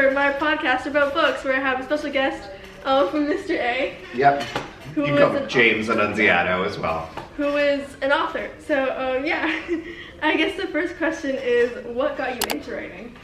for my podcast about books, where I have a special guest from Mr. A. Yep. Who You can call him James Annunziato as well. Who is an author. So, yeah. I guess the first question is, what got you into writing?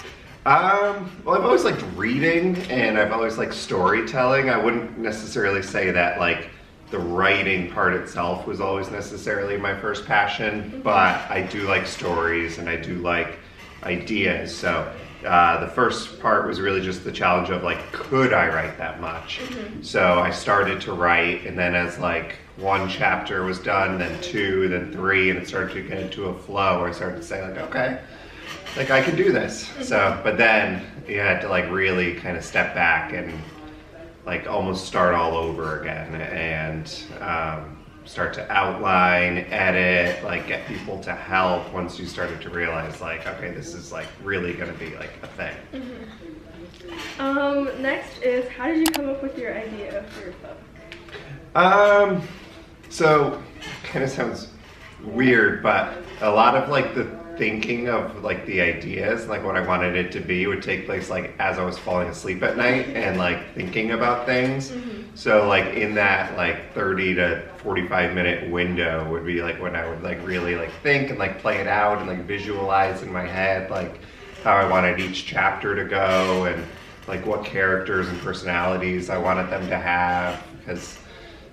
Well, I've always liked reading, and I've always liked storytelling. I wouldn't necessarily say that, like, the writing part itself was always necessarily my first passion, but I do like stories, and I do like ideas. So the first part was really just the challenge of, like, could I write that much? So I started to write, and then as, like, one chapter was done, then two, then three, and it started to get into a flow where I started to say, like, okay, like, I can do this. So, but then you had to, like, really kind of step back and, like, almost start all over again and start to outline, edit, like, get people to help once you started to realize, like, okay, this is, like, really going to be, like, a thing. Next is, how did you come up with your idea for your book? So, kind of sounds weird, but a lot of, like, the thinking of, like, the ideas, like, what I wanted it to be would take place, like, as I was falling asleep at night and, like, thinking about things. So, like, in that, like, 30 to 45 minute window would be, like, when I would, like, really, like, think and, like, play it out and, like, visualize in my head, like, how I wanted each chapter to go and, like, what characters and personalities I wanted them to have, because,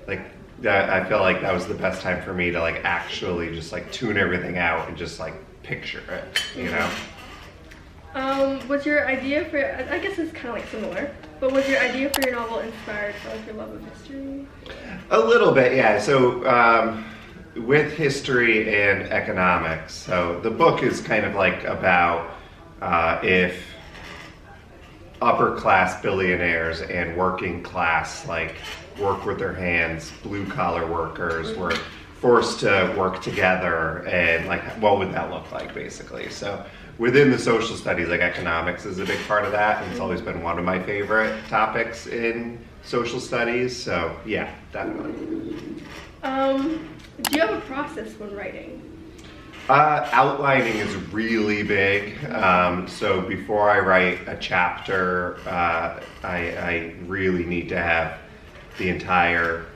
like, I feel like that was the best time for me to, like, actually just, like, tune everything out and just, like, picture it, you know? Was your idea for, I guess it's kind of like similar, but was your idea for your novel inspired by, like, your love of history? A little bit, yeah. So with history and economics, so the book is kind of like about if upper class billionaires and working class, like, work with their hands, blue collar workers were forced to work together, and, like, what would that look like, basically? So within the social studies, like, economics is a big part of that, and it's always been one of my favorite topics in social studies. So yeah, definitely. Do you have a process when writing? Outlining is really big. So before I write a chapter, I really need to have the entire,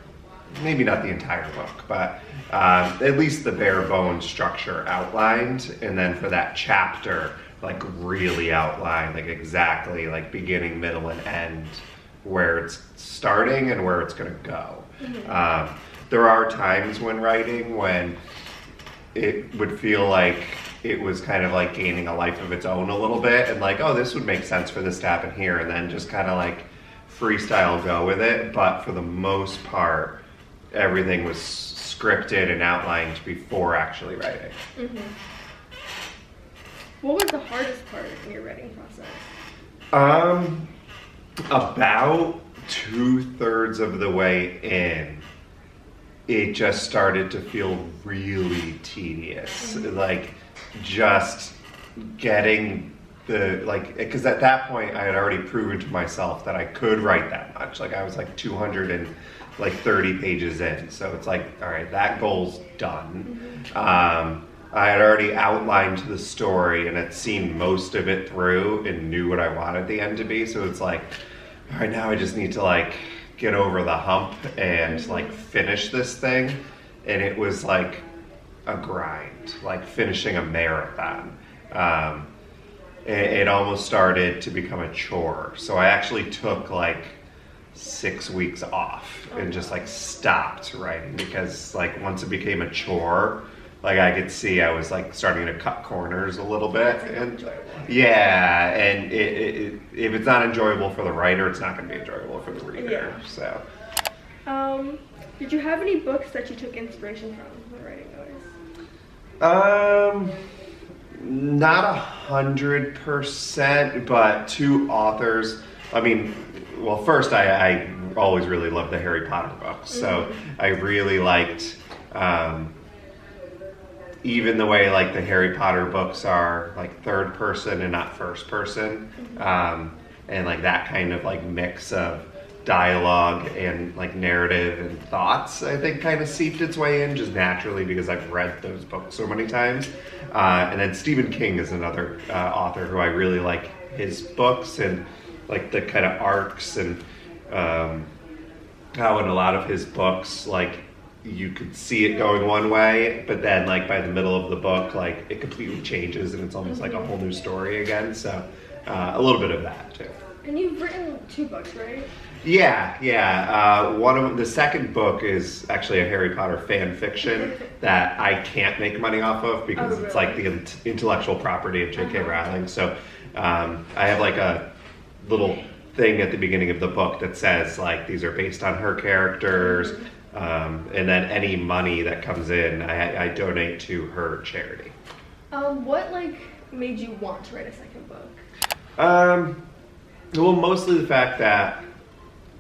maybe not the entire book, but at least the bare bones structure outlined, and then for that chapter, like, really outline, like, exactly, like, beginning, middle, and end, where it's starting and where it's going to go. There are times when writing when it would feel like it was kind of like gaining a life of its own a little bit, and, like, oh, this would make sense for this to happen here, and then just kind of, like, freestyle go with it. But for the most part, everything was scripted and outlined before actually writing. What was the hardest part in your writing process? About 2/3 of the way in, it just started to feel really tedious. Like, just getting the, like, because at that point I had already proven to myself that I could write that much. Like, I was, like, 230 pages in, so it's like, all right, that goal's done. I had already outlined the story and had seen most of it through and knew what I wanted the end to be, so it's like, all right, now I just need to, like, get over the hump and, like, finish this thing. And it was like a grind, like finishing a marathon. It almost started to become a chore. So I actually took, like, 6 weeks off and just, like, stopped writing, because, like, once it became a chore, like, I could see I was, like, starting to cut corners a little bit. And yeah, and if it's not enjoyable for the writer, it's not going to be enjoyable for the reader. Yeah. So did you have any books that you took inspiration from when writing those? Not 100%, but two authors. I mean, well, first, I always really loved the Harry Potter books, so I really liked even the way, like, the Harry Potter books are, like, third person and not first person, and, like, that kind of, like, mix of dialogue and, like, narrative and thoughts, I think, kind of seeped its way in just naturally because I've read those books so many times. And then Stephen King is another author who I really like his books, and like the kind of arcs and how in a lot of his books, like you could see it going one way, but then like by the middle of the book, like it completely changes and it's almost like a whole new story again. So a little bit of that too. And you've written 2 books, right? Yeah. One of the second book is actually a Harry Potter fan fiction that I can't make money off of because it's like the intellectual property of J.K. Rowling. So I have like a little thing at the beginning of the book that says like these are based on her characters, and then any money that comes in, I donate to her charity. What like made you want to write a second book? Well, mostly the fact that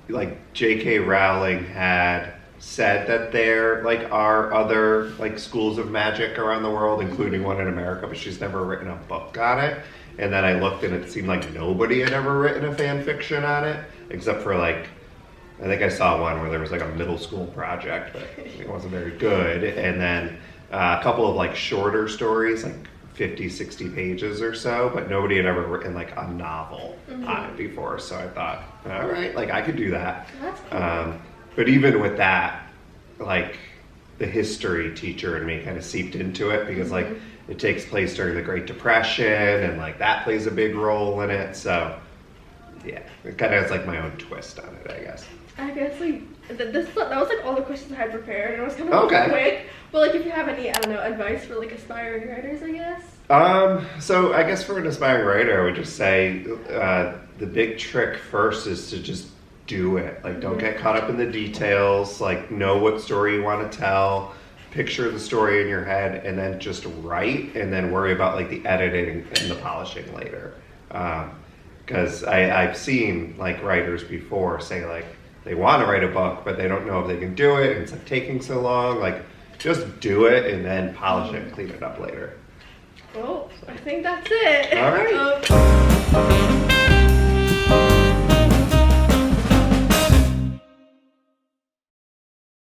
like J.K. Rowling had said that there like are other like schools of magic around the world, including one in America, but she's never written a book on it. And then I looked and it seemed like nobody had ever written a fan fiction on it, except for like, I think I saw one where there was like a middle school project, but it wasn't very good. And then a couple of like shorter stories, like 50, 60 pages or so, but nobody had ever written like a novel on it before. So I thought, all right, like I could do that. That's cool. But even with that, like the history teacher in me kind of seeped into it because like it takes place during the Great Depression and like that plays a big role in it. So yeah, it kind of has like my own twist on it, I guess. I guess like that was like all the questions I had prepared, and it was kind of quick. But like, if you have any, I don't know, advice for like aspiring writers, I guess. So I guess for an aspiring writer, I would just say the big trick first is to just do it. Like, don't get caught up in the details. Like, know what story you want to tell. Picture the story in your head, and then just write, and then worry about like the editing and the polishing later. Because I've seen like writers before say like they want to write a book, but they don't know if they can do it, and it's like taking so long. Like, just do it and then polish it and clean it up later. Well, I think that's it. All right.